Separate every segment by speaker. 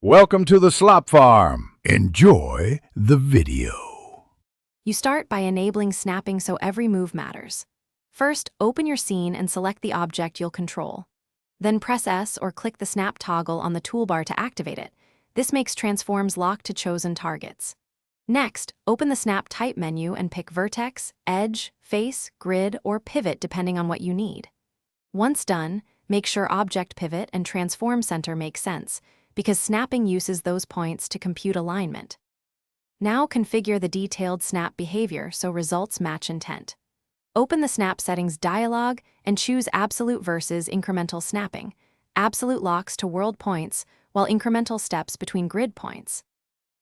Speaker 1: Welcome to the Slop Farm. Enjoy the video.
Speaker 2: You start by enabling snapping so every move matters. First, open your scene and select the object you'll control. Then press S or click the snap toggle on the toolbar to activate it. This makes transforms lock to chosen targets. Next, open the Snap Type menu and pick Vertex, Edge, Face, Grid, or Pivot depending on what you need. Once done, make sure Object Pivot and Transform Center make sense, because snapping uses those points to compute alignment. Now configure the detailed snap behavior so results match intent. Open the Snap Settings dialog and choose Absolute versus Incremental Snapping, absolute locks to world points, while incremental steps between grid points.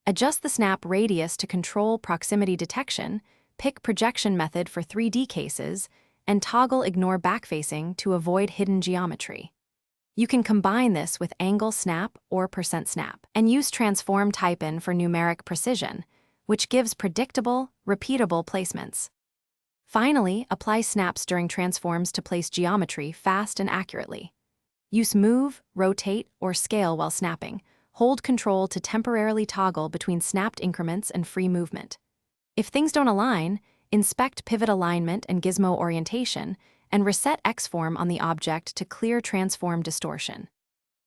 Speaker 2: Adjust the snap radius to control proximity detection, pick Projection Method for 3D cases, and toggle Ignore Backfacing to avoid hidden geometry. You can combine this with Angle Snap or %Snap, and use Transform Type-In for numeric precision, which gives predictable, repeatable placements. Finally, apply snaps during transforms to place geometry fast and accurately. Use Move, Rotate, or Scale while snapping. Hold Control to temporarily toggle between snapped increments and free movement. If things don't align, inspect Pivot Alignment and Gizmo Orientation, and reset X-Form on the object to clear transform distortion.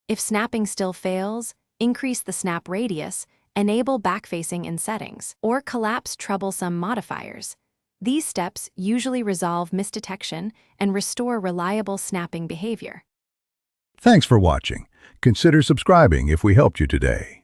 Speaker 2: If snapping still fails, increase the snap radius, enable backfacing in settings, or collapse troublesome modifiers. These steps usually resolve misdetection and restore reliable snapping behavior.
Speaker 1: Thanks for watching. Consider subscribing if we helped you today.